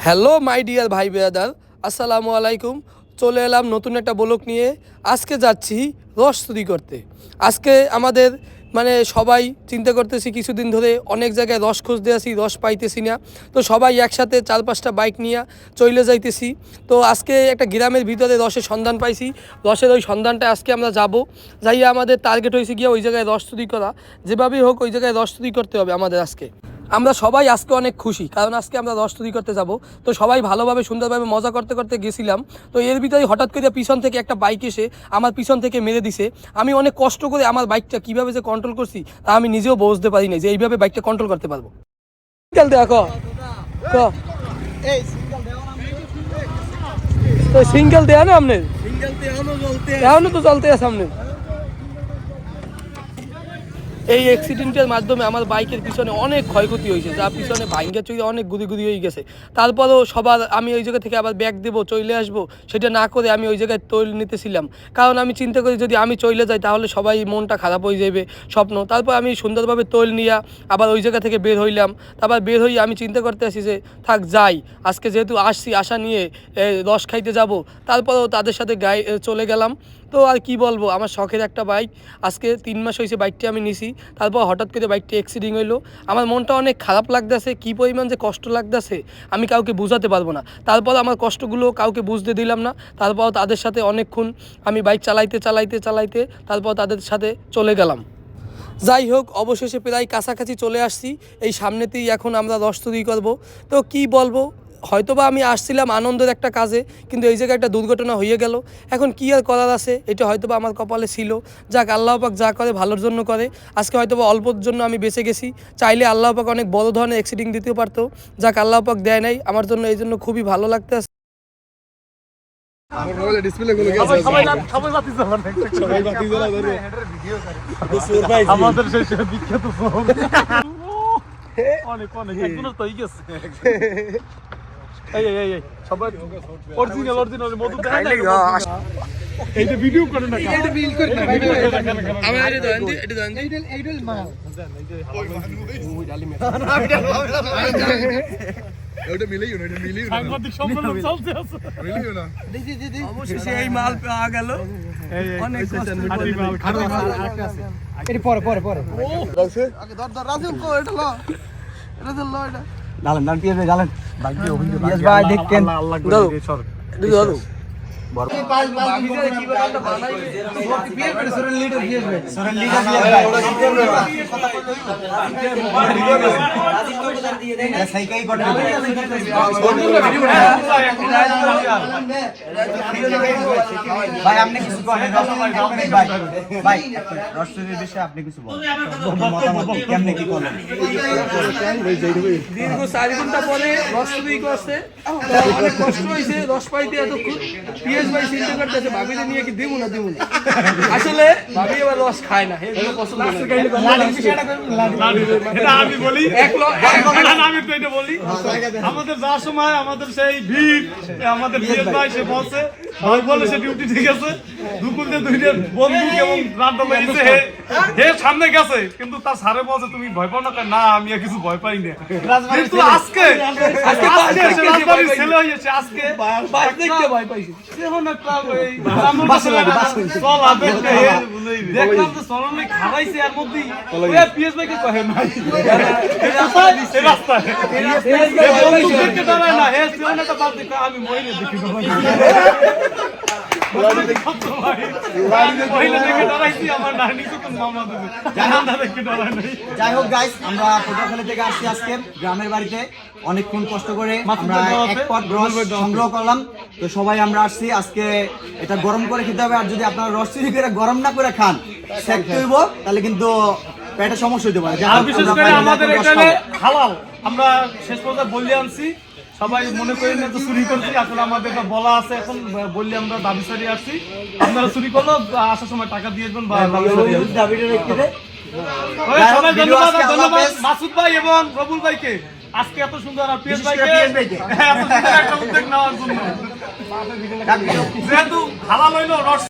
Hello my dear ভাই brother, আসসালামু আলাইকুম। চলে এলাম নতুন একটা ব্লগ নিয়ে। আজকে যাচ্ছি রস চুরি করতে। আজকে আমাদের সবাই চিন্তা করতেছি, কিছুদিন ধরে অনেক জায়গায় রস খুঁজতে আসি, রস পাইতেছি না। তো সবাই একসাথে 4-5টা বাইক নিয়ে চলে যাইতেছি। তো আজকে একটা গ্রামের ভিতরে রসের সন্ধান পাইছি। রসের ওই সন্ধানটা আজকে আমরা যাব। যাইয়া আমাদের টার্গেট হয়েছে গিয়ে ওই জায়গায় রস চুরি করা। যেভাবেই হোক ওই জায়গায় রস চুরি করতে হবে আমাদের আজকে। আমরা সবাই আজকে অনেক খুশি, কারণ আজকে আমরা রস চুরি করতে যাব। তো সবাই ভালোভাবে সুন্দরভাবে মজা করতে করতে গেছিলাম। তো এর ভিতরে হঠাৎ করে পিছন থেকে একটা বাইক এসে আমার পিছন থেকে মেরে দিছে। আমি অনেক কষ্ট করে আমার বাইকটা কীভাবে যে কন্ট্রোল করছি তা আমি নিজেও বুঝতে পারি না যে এইভাবে বাইকটা কন্ট্রোল করতে পারবো। সিঙ্গেল দেয়া না আপনার এখনো তো চলতে আছে আপনার। এই অ্যাক্সিডেন্টের মাধ্যমে আমার বাইকের পিছনে অনেক ক্ষয়ক্ষতি হয়েছে, যা পিছনে ভাঙ্গা চুরি অনেক গুদি হয়ে গেছে। তারপরেও সবার আমি ওই জায়গা থেকে আবার ব্যাগ দেবো, চলে আসবো, সেটা না করে আমি ওই জায়গায় তৈল নিতেছিলাম। কারণ আমি চিন্তা করি যদি আমি চলে যাই তাহলে সবাই মনটা খারাপ হয়ে যাবে স্বপ্ন। তারপর আমি সুন্দরভাবে তৈল নিয়ে আবার ওই জায়গা থেকে বের হইলাম। তারপর বের হয়ে আমি চিন্তা করতে আসি যে থাক যাই, আজকে যেহেতু আসছি আশা নিয়ে রস খাইতে যাব, তারপরেও তাদের সাথে চলে গেলাম। তো আর কি বলবো, আমার শখের একটা বাইক, আজকে 3 মাস হয়েছে বাইকটি আমি নিছি। তারপর হঠাৎ করে বাইকটি অ্যাক্সিডেন্ট হইলো। আমার মনটা অনেক খারাপ লাগতেছে, কী পরিমাণ যে কষ্ট লাগতেছে আমি কাউকে বোঝাতে পারবো না। তারপর আমার কষ্টগুলো কাউকে বুঝতে দিলাম না। তারপর তাদের সাথে অনেকক্ষণ আমি বাইক চালাইতে তারপর তাদের সাথে চলে গেলাম। যাই হোক, অবশেষে প্রায় কাছাকাছি চলে আসছি। এই সামনেতেই এখন আমরা রস চুরি করবো। তো কি বলবো, হয়তোবা আমি আসছিলাম আনন্দের একটা কাজে, কিন্তু এই জায়গায় একটা দুর্ঘটনা হয়ে গেল। এখন কি আর করার আছে, এটা হয়তোবা আমার কপালে ছিল। যাক, আল্লাহ পাক যা করে ভালোর জন্য করে। আজকে হয়তোবা অল্পর জন্য আমি বেঁচে গেছি, চাইলে আল্লাহ পাক অনেক বড় ধরনের অ্যাক্সিডেন্ট দিতেও পারতো। যাক, আল্লাহ পাক দেয় নাই আমার জন্য, এই জন্য খুবই ভালো লাগতে আছে। ভিডিও করে না, অবশেষে এই মাল পাওয়া গেল। অনেক ভাই আপনি কিছু বলেন, ভাই রসের বিষয়ে আপনি কিছু বলেন, মতামত কেমনে কি করেন? দীর্ঘ 4 ঘন্টা পরে রস চুরি করছে, অনেক কষ্ট হয়েছে রস পাইতে। এতক্ষণ পিএস ভাই চিন্তা করতেছে ভাবিলে নিয়ে কি দেবো না। আসলে ভাবি এবার রস খায় না, এগুলো পছন্দ না। আমি বলি আমাদের যাওয়ার সময় আমাদের সেই ভিড়, আমাদের পিএস ভাই সে বলছে ভাই বলে সে ডিউটি ঠিক আছে, দুপুরে 2টা বন্দুক এবং রান্না লাগিয়েছে, হে সামনে গেছে, কিন্তু তার সারে বলছে তুমি ভয় পাও না? না আমি আর কিছু ভয় পাই না। কিন্তু আজকে রাজবাড়ির ছেলে হয়েছে, আজকে দেখতে ভয় পাইছে। এখন একটা দেখলাম যে সরলে খারাইছে, এর মধ্যেই পিএস ভাইকে কহে না রাস্তায় দেখতে দাঁড়ায় না, হে সেটা বাদ দেখে আমি মহিলা দেখি যাই হোক গাইস, আমরা পটুয়াখালী থেকে আসছি আজকে গ্রামের বাড়িতে। অনেকক্ষণ কষ্ট করে আমরা এক পট রস সংগ্রহ করলাম। তো সবাই আমরা আসছি আজকে, এটা গরম করে খেতে হবে। আর যদি আপনারা রস চুরি করে গরম না করে খান, সেক হইব, তাহলে কিন্তু পেটে সমস্যা হতে পারে। আর বিশেষ করে আমাদের এখানে হালাল, আমরা শেষ পর্যন্ত বলে আনছি, সবাই মনে করেন না তো চুরি করছি, আসলে আমাদের একটা বলা আছে, এখন বললে আমরা দাবি সারিয়ে আসছি। আপনারা চুরি করলো আসার সময় টাকা দিয়ে দেবেন বা সবাই ধন্যবাদ মাসুদ ভাই এবং রবুল ভাইকে আজকে এত সুন্দর, আর পিএস ভাইকে এত সুন্দর একটা উদ্যোগ নেওয়ার জন্য। যেহেতু হালাল হইলো রস